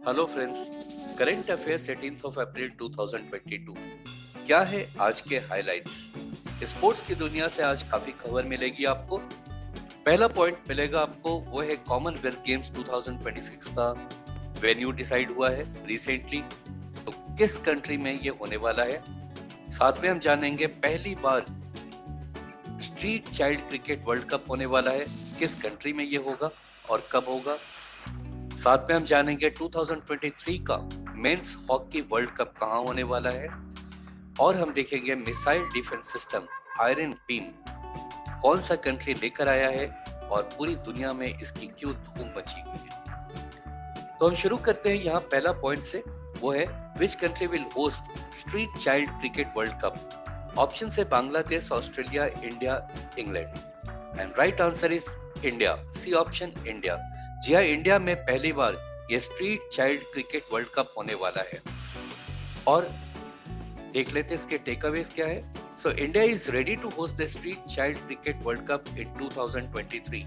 Hello friends, current affairs 18 of April 2022। क्या है आज के हाइलाइट्स? स्पोर्ट्स की दुनिया से आज काफी खबर मिलेगी आपको। पहला पॉइंट मिलेगा आपको, वो है कॉमनवेल्थ गेम्स 2026 का वेन्यू डिसाइड हुआ है रिसेंटली। तो किस कंट्री में ये होने वाला है? साथ में हम जानेंगे पहली बार Street Child Cricket World Cup होने वाला है, किस कंट्री में ये होगा और कब होगा। साथ में हम जानेंगे 2023 का मेंस हॉकी वर्ल्ड कप कहां होने वाला है, और हम देखेंगे missile defence system Iron beam कौन सा कंट्री लेकर आया है और पूरी दुनिया में इसकी क्यों धूम मची हुई है। तो हम शुरू करते हैं यहाँ पहला पॉइंट से, वो है which country will host Street Child Cricket World Cup. Option है Bangladesh, Australia, India, England. And right answer is India, C option India. जी हाँ, इंडिया में पहली बार ये Street Child Cricket World Cup होने वाला है। और देख लेते हैं इसके टेकअवेज क्या है। So India is ready to host the Street Child Cricket World Cup in 2023।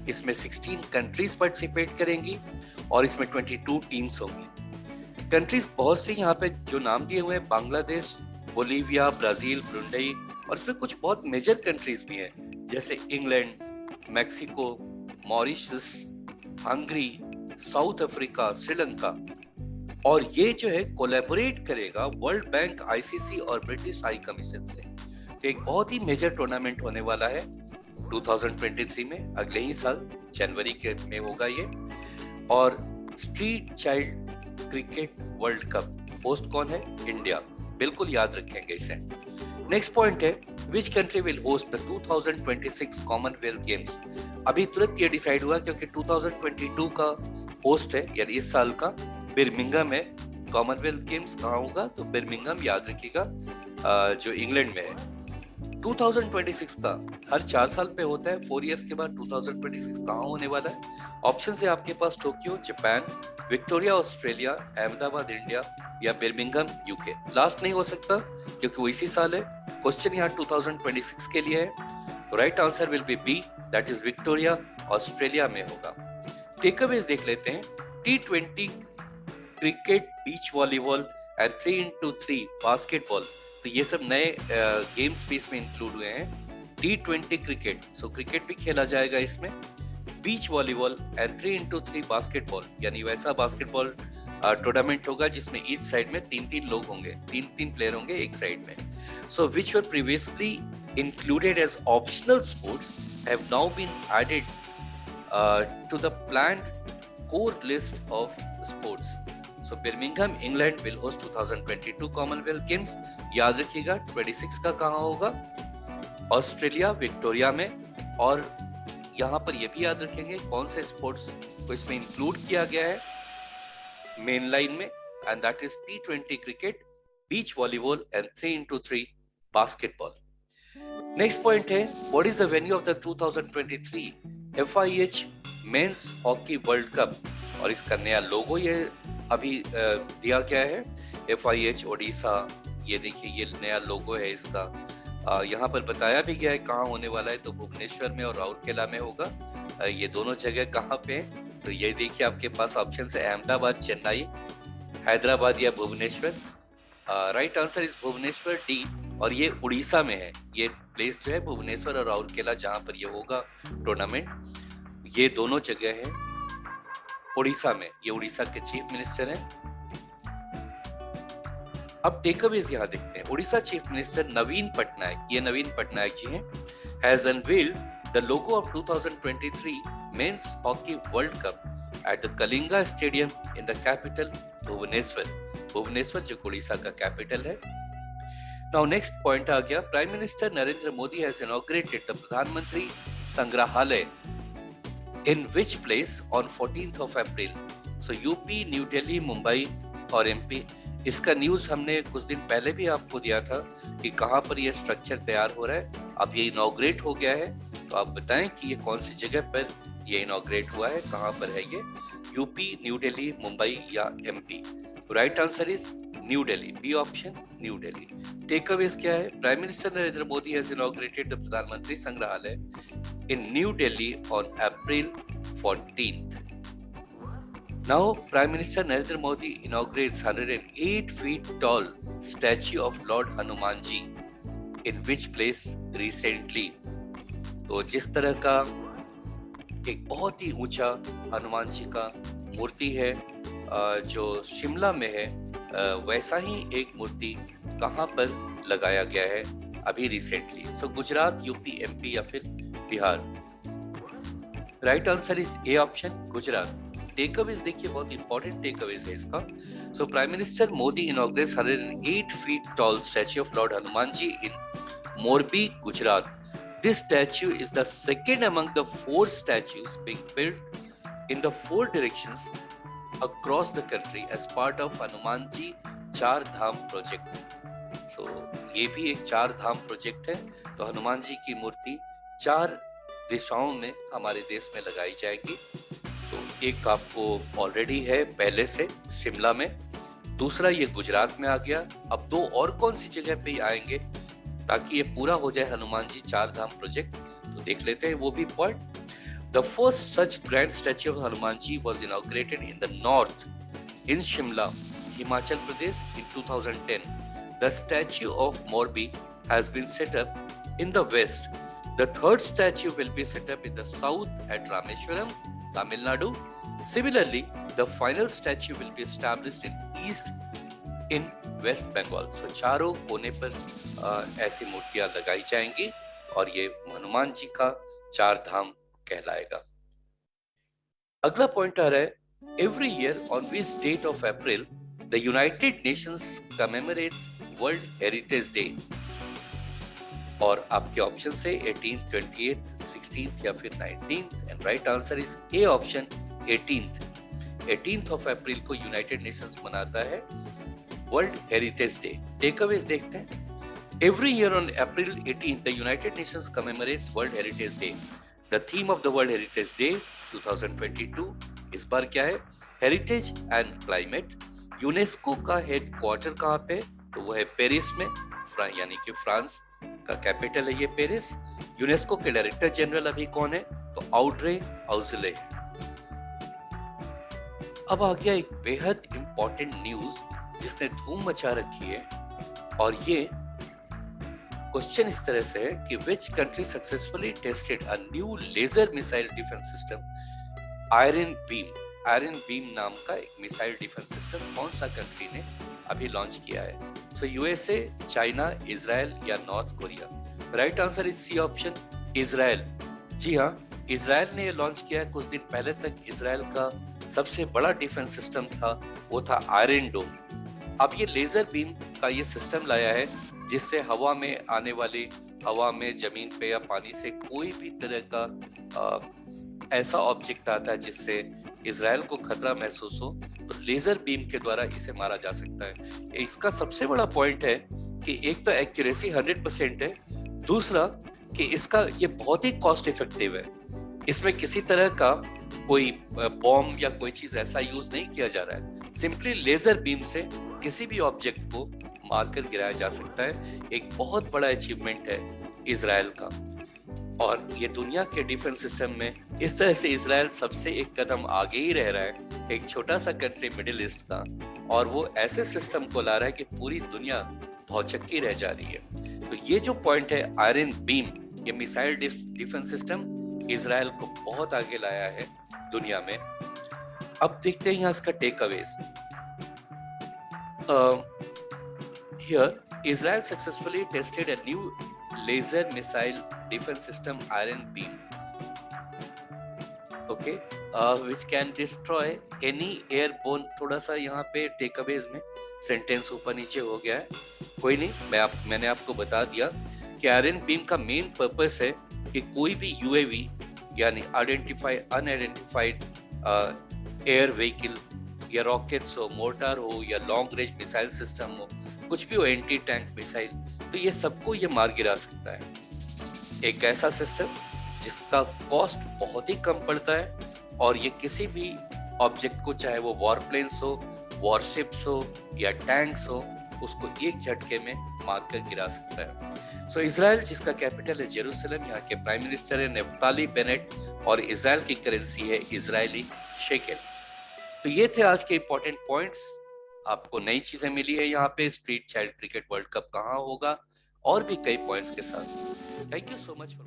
इसमें 16 कंट्रीज पार्टिसिपेट करेंगी और इसमें 22 टीम्स होंगी। कंट्रीज बहुत सी यहाँ पे जो नाम दिए हुए हैं, बांग्लादेश, बोलीविया, ब्राजील, ब्रुंडई, और इसमें कुछ बहुत मेजर कंट्रीज भी हैं जैसे England, Mexico, Mauritius, Hungary, south Africa, Sri Lanka. और ये जो है कोलैबोरेट करेगा वर्ल्ड बैंक, आईसीसी और ब्रिटिश हाई कमीशन से। तो एक बहुत ही मेजर टूर्नामेंट होने वाला है 2023 में, अगले ही साल जनवरी के में होगा ये। और street Child Cricket World cup host कौन है? इंडिया। बिल्कुल याद रखेंगे इसे। नेक्स्ट पॉइंट है which country will host the 2026 Commonwealth games. अभी तुरंत ये डिसाइड हुआ क्योंकि 2022 का होस्ट है, यानी इस साल का बिर्मिंघम है। कॉमनवेल्थ गेम्स कहाँ होगा? तो बिर्मिंघम, याद रखिएगा, जो इंग्लैंड में है। 2026 का हर 4 साल पे होता है, 4 इयर्स के बाद 2026 कहाँ होने वाला है? ऑप्शन है आपके पास Tokyo Japan, Victoria Australia, Ahmedabad India, या बिर्मिंघम यूके। लास्ट नहीं हो सकता क्योंकि वो इसी साल है। क्वेश्चन यहाँ 2026 के लिए है, तो right answer will be B, that is Victoria Australia में होगा। टेकअवेज देख लेते हैं। T20 cricket, beach volleyball and 3x3 basketball, तो ये सब नए गेम्स भी इसमें इंक्लूड हुए हैं। T20 क्रिकेट, सो क्रिकेट भी खेला जाएगा इसमें। बीच वॉलीबॉल एंड 3x3 बास्केटबॉल, यानी वैसा बास्केटबॉल टूर्नामेंट होगा जिसमें ईच साइड में 3-3 लोग होंगे, 3-3 प्लेयर होंगे एक साइड में। So which were previously included as optional sports have now been added to the planned core list of sports. So Birmingham, England will host 2022 Commonwealth Games. याद रखिएगा 26 का कहाँ होगा? ऑस्ट्रेलिया, विक्टोरिया में। और यहाँ पर ये भी याद रखेंगे कौन से स्पोर्ट्स को इसमें इंक्लूड किया गया है मेन लाइन में, and that is T20 cricket, beach volleyball and 3x3 basketball. Next point है what is the venue of the 2023 FIH men's hockey world Cup. और इसका नया लोगो ये अभी दिया गया है, FIH ओडिशा। ये देखिए, ये नया लोगो है इसका। यहाँ पर बताया भी गया है कहाँ होने वाला है, तो भुवनेश्वर में और राउरकेला में होगा। ये दोनों जगह कहाँ पे है? तो ये देखिए आपके पास ऑप्शन है अहमदाबाद, चेन्नई, हैदराबाद या Bhubaneswar. Right answer is Bhubaneswar, D. और ये उड़ीसा में है, ये प्लेस जो है भुवनेश्वर और राउरकेला, जहाँ पर ये होगा टूर्नामेंट, ये दोनों जगह है उड़ीसा में। ये उड़ीसा के चीफ मिनिस्टर हैं। अब टेकअवेज यहाँ देखते हैं। उड़ीसा चीफ मिनिस्टर नवीन पटनायक, ये नवीन पटनायक जी हैं, has unveiled the logo of 2023 men's hockey world cup at the Kalinga stadium in the capital Bhubaneswar. Bhubaneswar जो उड़ीसा का कैपिटल है। नाउ नेक्स्ट पॉइंट आ गया, prime minister Narendra Modi has inaugurated the Pradhanmantri Sangrahalaya in which place on 14th of April। So UP, New Delhi, Mumbai और MP। इसका news हमने कुछ दिन पहले भी आपको दिया था कि कहाँ पर यह स्ट्रक्चर तैयार हो रहा है। अब ये इनॉग्रेट हो गया है, तो आप बताएं कि ये कौन सी जगह पर ये इनॉग्रेट हुआ है, कहाँ पर है ये? यूपी, न्यू दिल्ली, मुंबई या MP। Right answer is New Delhi, B option, New Delhi. Takeaways क्या है? Prime minister Narendra Modi has inaugurated the Pradhanmantri Sangrahalaya in New Delhi on April 14th। Now, Prime Minister Narendra Modi inaugurates 108 feet tall statue of Lord Hanumanji in which place recently? तो जिस तरह का एक बहुत ही ऊंचा हनुमान जी का मूर्ति है जो शिमला में है, वैसा ही एक मूर्ति कहाँ पर लगाया गया है अभी रिसेंटली? सो गुजरात, यूपी, एमपी या फिर Bihar? Right answer is A option, Gujarat. Takeaways देखिए, बहुत इंपॉर्टेंट टेकअवेज है इसका। So prime minister Modi inaugurates 108 feet tall statue of Lord Hanumanji in Morbi, Gujarat. This statue is the second among the 4 statues being built in the 4 directions across the country as part of Hanumanji Char Dham project. So ये भी एक 4 धाम project है। तो हनुमान जी की मूर्ति 4 दिशाओं में हमारे देश में लगाई जाएगी। तो एक आपको ऑलरेडी है पहले से शिमला में, दूसरा ये गुजरात में आ गया। अब 2 और कौन सी जगह पे आएंगे ताकि ये पूरा हो जाए हनुमान जी 4 धाम प्रोजेक्ट, तो देख लेते हैं वो भी point. The first such grand statue of Hanuman ji was inaugurated in the north in Shimla, Himachal Pradesh in 2010. The statue of Morbi has been set up in the west. The third statue will be set up in the south at Rameshwaram, Tamil Nadu. Similarly, the final statue will be established in east in West Bengal. So चारों कोने पर ऐसी मूर्तियां लगाई जाएंगी और ये हनुमान जी का 4 धाम कहलाएगा। अगला पॉइंट आ रहा है, every year on which date of April the United Nations commemorates World Heritage Day? और आपके ऑप्शन से 18th, 28th, 16th या फिर 19th, and right answer is A option 18th। 18th of April को यूनाइटेड नेशंस मनाता है world heritage day. Takeaways देखते हैं। Every year on April 18th the United Nations commemorates world heritage day. The theme of the world heritage day 2022 इस बार क्या है? Heritage and climate. UNESCO का headquarter कहाँ पे? तो वो है पेरिस में, यानी कि फ्रांस का कैपिटल है ये पेरिस। यूनेस्को के डायरेक्टर जनरल अभी कौन है? तो आउड्रे अज़ौले। अब आ गया एक बेहद इंपॉर्टेंट न्यूज जिसने धूम मचा रखी है, और ये क्वेश्चन इस तरह से है कि which country successfully tested a new laser missile defence system Iron Beam. Iron Beam नाम का एक मिसाइल डिफेंस सिस्टम कौन सा कंट्री ने अभी लॉन्च किया है? सो यूएसए, चाइना, इजराइल या North Korea? Right answer is C option, Israel. जी हाँ, इजराइल ने लॉन्च किया है। कुछ दिन पहले तक इजराइल का सबसे बड़ा डिफेंस सिस्टम था वो था आयरन डोम। अब ये लेजर बीम का ये सिस्टम लाया है जिससे हवा में आने वाली, हवा में, जमीन पे या पानी से कोई भी तरह का ऐसा ऑब्जेक्ट आता है जिससे इजराइल को खतरा महसूस हो, तो लेजर बीम के द्वारा इसे मारा जा सकता है। इसका सबसे बड़ा पॉइंट है कि एक तो एक्यूरेसी 100% है, दूसरा कि इसका ये बहुत ही कॉस्ट इफेक्टिव है। इसमें किसी तरह का कोई बॉम्ब या कोई चीज ऐसा यूज नहीं किया जा रहा है। सिंपली लेजर बीम से किसी भी ऑब्जेक्ट को मारकर गिराया जा सकता है। एक बहुत बड़ा अचीवमेंट है इजराइल का, और ये दुनिया के डिफेंस सिस्टम में इस तरह से इजराइल सबसे एक कदम आगे ही रह रहा है, एक छोटा सा कंट्री मिडिल ईस्ट का, और वो ऐसे सिस्टम को ला रहा है कि पूरी दुनिया भौचक्की रह जा रही है। तो ये जो पॉइंट है आयरन बीम, ये मिसाइल डिफेंस सिस्टम इजराइल को बहुत आगे लाया है दुनिया में। अब देखते हैं यहाँ इसका takeaways. Here Israel successfully tested a new laser missile defense system iron beam, okay, which can destroy any airborne। थोड़ा सा यहाँ पे टेकअवेज में सेंटेंस ऊपर नीचे हो गया है, कोई नहीं, मैंने आपको बता दिया कि आयरन बीम का मेन पर्पस है कि कोई भी यूएवी यानी अनआइडेंटिफाइड एयर व्हीकल या रॉकेट्स हो, मोर्टार हो या लॉन्ग रेंज मिसाइल सिस्टम हो, कुछ भी हो, एंटी टैंक मिसाइल, तो ये सबको ये मार गिरा सकता है। एक ऐसा सिस्टम जिसका कॉस्ट बहुत ही कम पड़ता है, और ये किसी भी ऑब्जेक्ट को, चाहे वो वॉरप्लेन्स हो, वॉरशिप्स हो या टैंक्स हो, उसको एक झटके में मारकर गिरा सकता है। सो इजराइल, जिसका कैपिटल है जेरूसलम, यहाँ के प्राइम मिनिस्टर है नेफ्ताली बेनेट, और इजराइल की करेंसी है इजरायली शेकेल। तो ये थे आज के इंपॉर्टेंट पॉइंट्स। आपको नई चीजें मिली है यहाँ पे, street Child Cricket World cup कहाँ होगा, और भी कई पॉइंट्स के साथ। Thank you so much for